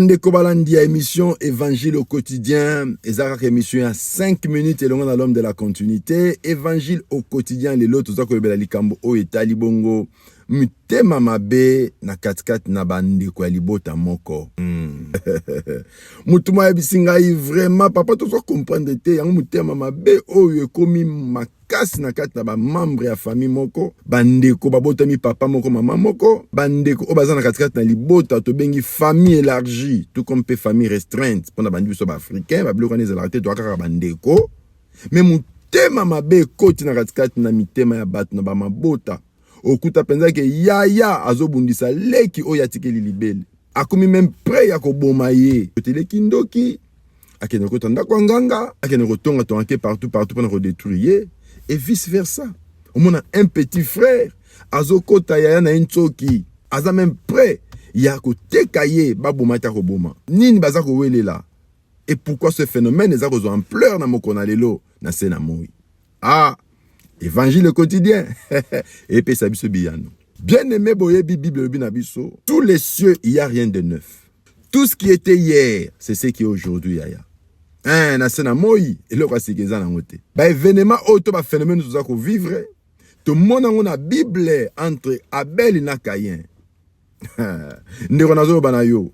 Ndeko balandi ya émission Évangile au quotidien. Ezaka émission à 5 minutes et l'on a l'homme de la continuité. Évangile au quotidien, les lots, tout ça, que likambo o etali bongo. Mutema mabe na katkat na bande kwa libota moko. Mutuma yabisinga vraiment papa to so comprendre te yang mutema mabe o yekomi makasi na kat na ba membre ya famille moko. Bande ko babota mi papa moko mama moko. Bande ko obaza na katkat na libota to bengi famille élargie, tout comme pe famille restreinte. Pona bandi so ba africain, ba bloko neza la tête to akaka bande ko. Mais mutema mabe koti na katkat na mitema ya bat na ba mabota. Okuta penza ke yaya azobundisa leki oya tikeli libele. Akomi même prêt ya koboma ye. Tele kindoki. Akene kotanda kwa nganga. Akene kotonga tonke partout pour nous détruire. Et vice versa. On a un petit frère. Azokota yaya na intoki. Aza même prêt. Ya koteka ye baboma ta koboma. Nini baza ko welela. Et pourquoi ce phénomène est en ampleur na mokona lelo na sena moi. Ah. Évangile quotidien. Et puis ça biso biyano. Bien aimé boye Bible binabiso. Tous les cieux, il n'y a rien de neuf. Tout ce qui était hier, c'est ce qui est aujourd'hui yaya. Na sena moi, et le quoi c'est que ça na ngote. Ba événement auto ba phénomène tout ça ko vivre. Tout le monde a Bible entre Abel et Caïn. Ndeko nazo banayo.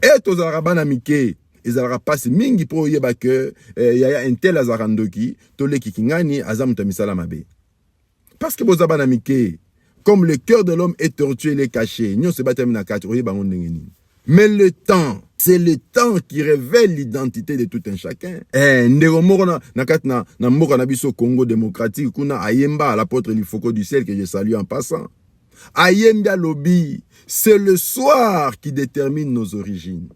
Et to za bana mike. Ils aura passé mingi pour yeba que yaya intel azarandoki to le kikingani azamuta misala mabe. Parce que bozaba na mike, comme le cœur de l'homme est tortueux et caché, nyo se batem na kat oyeba ngondengeni. Mais le temps, c'est le temps qui révèle l'identité de tout un chacun. Ndeko moko na kat na moko na biso Congo démocratique kuna ayemba l'apôtre Lifoko du ciel que je salue en passant. Ayemba lobby, c'est le soir qui détermine nos origines.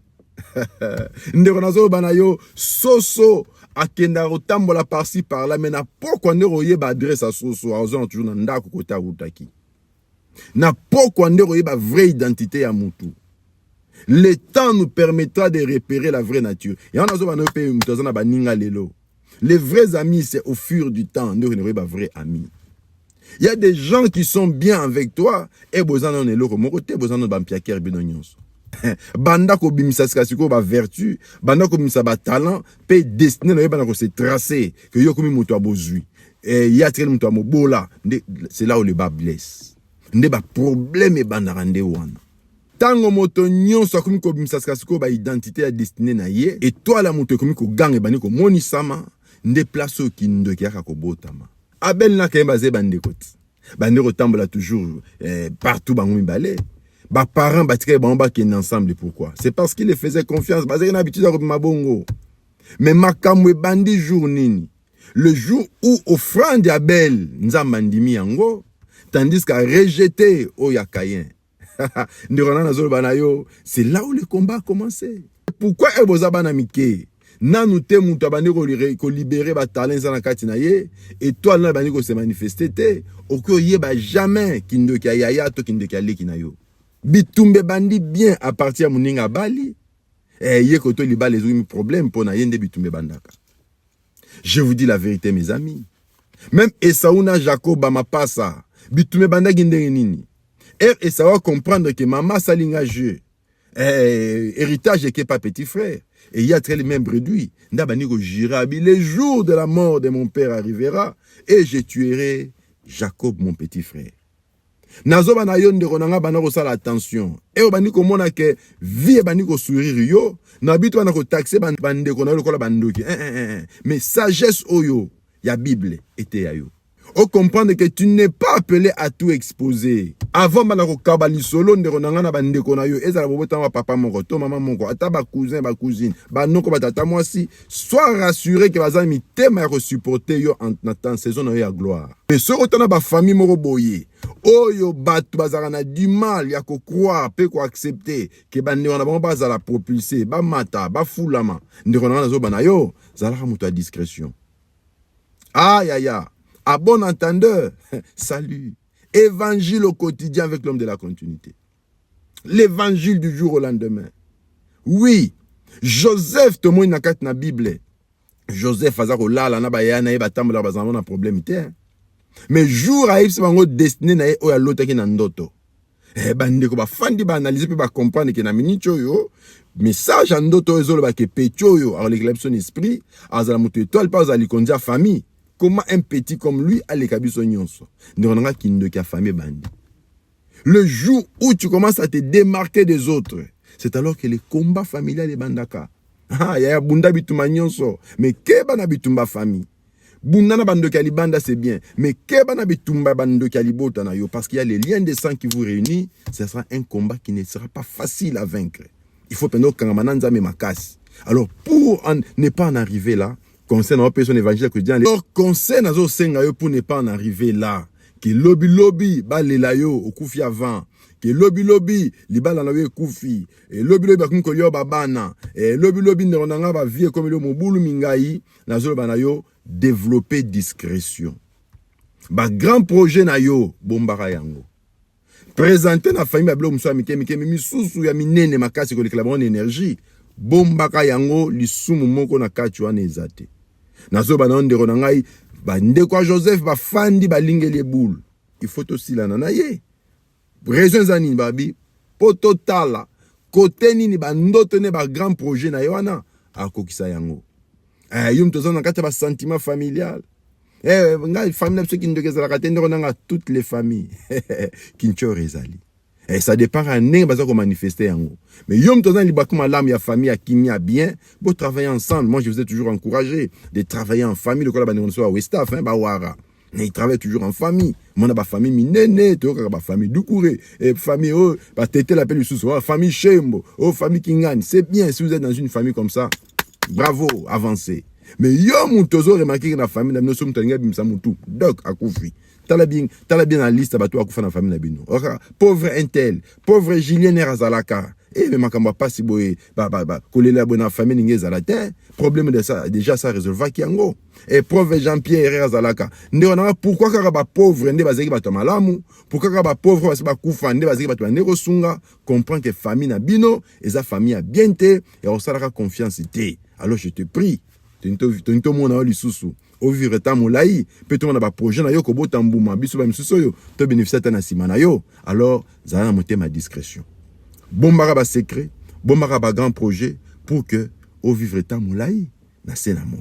Ndeko nazo banayo soso akenda rotambola par-ci par-là mais na pourquoi ndeko yeba adresse à soso azo toujours na ndako kota rutaki na pourquoi ndeko yeba vraie identité ya mutu. Le temps nous permettra de repérer la vraie nature. Et on a zo banayo pe mutazo na baninga lelo. Les vrais amis c'est au fur du temps ndeko yeba vrai ami. Il y a des gens qui sont bien avec toi et bozana on eloko moko te bozana ba mpiaker bino nyonso. Banda ko bimisa sikasiko ba vertu, banda ko bimisa ba talent, pe destiné na yeba na ko se tracer que yo komi muto abozui. Et ya tel muto amobola, c'est là où le bas blesse. Nde ba problème e banda rande wana. Tango moto nyonso komi ko bimisa sikasiko ba identité ya destiné na ye, et toi la moto komi ko gang e bani ko moni sama, nde place o kindo ki aka ko botama. Abel na kemba ze bande koti. Bande ko tambola toujours partout bango mibale. Ba parents batika bamba qui ensemble pourquoi? C'est parce qu'il les faisait confiance, parce qu'il a l'habitude à mabongo. Mais makamwe bandi jour nini. Le jour où offrande Abel nzamandimi yango, tandis qu'à rejeter Oya Caïn. C'est là où le combat a commencé. Pourquoi eboza bana mike? Nanu te mutu abandi ko libérer ba talent za na kati na ye, et toi là bandi ko se manifester te, oko yeba jamais kindo ki yaya to kindo ki aleki na yo. Bitumbe bandi bien à partir à Muninga Bali. Yé koto liba les ouïmi problème pour na yende bitumbe bandaka. Je vous dis la vérité, mes amis. Même Esaouna Jacob Bamapasa, bitumbe bandaki ndenge nini. Esawa comprendre que maman salinga jeu. Héritage et que pas petit frère. Et il y a très les mêmes réduits. Ndabani ko jirabi, le jour de la mort de mon père arrivera et je tuerai Jacob mon petit frère. Nazo bana yo ndeko nanga bana ko sala attention. Et obani ko mona ke vie bani ko sourire yo, na bitu bana ko taxer bande ko na lokola bandoki. Mais sagesse oyo ya Bible était ya yo. On comprendre que tu n'es pas appelé à tout exposer. Avant bana ko kabali solo ndeko nanga na bande ko na yo, ezala bobota ma papa moko, to maman moko, ata ba cousin, ba cousine, ba noko ba tata moi si, sois rassuré que bazami tema ko supporter yo en saison na yo ya gloire. Mais ce retourna ba famille moko boye. Oyo batu bazara na du mal ya ko croire pe ko accepter que bande wana ba bazala propulser ba mata ba fulama ndeko na zo bana yo zala muto à discrétion. Aïe aïe aïe. À bon entendeur, salut. Évangile au quotidien avec l'homme de la continuité. L'évangile du jour au lendemain. Oui, Joseph te moine nakat na Bible. Joseph azako la na ba ya na ba tambola bazamo na problème té. Mais jour arrive c'est bango destiné na o ya lota ki na ndoto. Bandeko ba fandi ba analyser pe ba comprendre que na minute yo message ndoto ezolo ba ke pecho yo alors l'éclampson esprit azala mutu étoile pas azali kondia famille. Comment un petit comme lui a les kabiso nyonso ndonanga kindo ka famille bandi. Le jour où tu commences à te démarquer des autres, c'est alors que les combats familiales les bandaka. Ah, ya bunda bituma nyonso mais keba na bitumba famille. Bundana bando kalibanda c'est bien, mais keba na bitumba bando kalibota na yo parce qu'il y a les liens de sang qui vous réunissent, ce sera un combat qui ne sera pas facile à vaincre. Il faut peno kangamananza me makas. Alors pour ne pas en arriver là, concerne la personne évangile quotidien, alors concerne azo senga yo pour ne pas en arriver là, que lobby balela yo okufi avant, que lobby libala na yo okufi, et lobby bakunko yo babana, et lobby ndonanga ba vie comme le mobulu mingai nazo bana yo développer discrétion. Ba grand projet na yo bombara yango. Présenter na famille blo mso mike misusu ya minene makasi ko lekla énergie. Bombaka yango lisumu moko na kati wana ezate. Nazo bana ndeko na ngai ba ndeko Joseph ba fandi ba lingeli boule. Il faut aussi la nanaye. Raison zanini babi poto tala côté nini ba ndoto ne ba grand projet na yoana akokisa yango. Yum tozo na kati ba sentiment familial. Nga famille qui ndokeza la katende konanga toutes les familles kincho rezali. Ça dépend à ne baza ko manifester yango. Mais yom tozo li bakuma lam ya famille akimia bien, beau travailler ensemble. Moi je vous ai toujours encouragé de travailler en famille le kola ba ndonso wa Westaf ba wara. Mais ils travaillent toujours en famille. Mon ba famille minene, to ka ba famille Doucouré et famille ba tété l'appel sous famille Chembo, famille Kingani. C'est bien si vous êtes dans une famille comme ça. Bravo, avancez. Mais yo mutozo remarqué que la famille na bino mutanga bimsa mutu donc akufi tala bien la liste bato akufa na famille na bino pauvre intel pauvre Julien Razalaka mais makamba pas si boye kolela bona famille ngeza la terre problème de ça déjà ça résolva kiango et pauvre Jean-Pierre Razalaka ndona pourquoi ka ba pauvre ndé bazeki bato malamu pourquoi ka ba pauvre ba kufa ndé bazeki bato ndé kosunga comprend que famille na bino eza famille a bien té et on salaka confiance té alors je te prie Tonto mona lisusu o vivre ta molai peut-on na ba projet na yo ko botambuma biso ba misuso yo to bénéficier ta na sima na yo alors zana motema discrétion bombara ba secret bombara ba grand projet pour que o vivre ta molai na sena moi.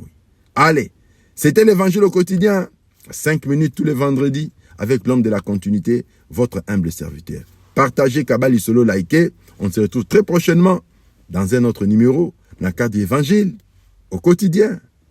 Allez, c'était l'évangile au quotidien 5 minutes tous les vendredis avec l'homme de la continuité, votre humble serviteur. Partagez Kabali solo, likez, on se retrouve très prochainement dans un autre numéro la carte d'évangile au quotidien.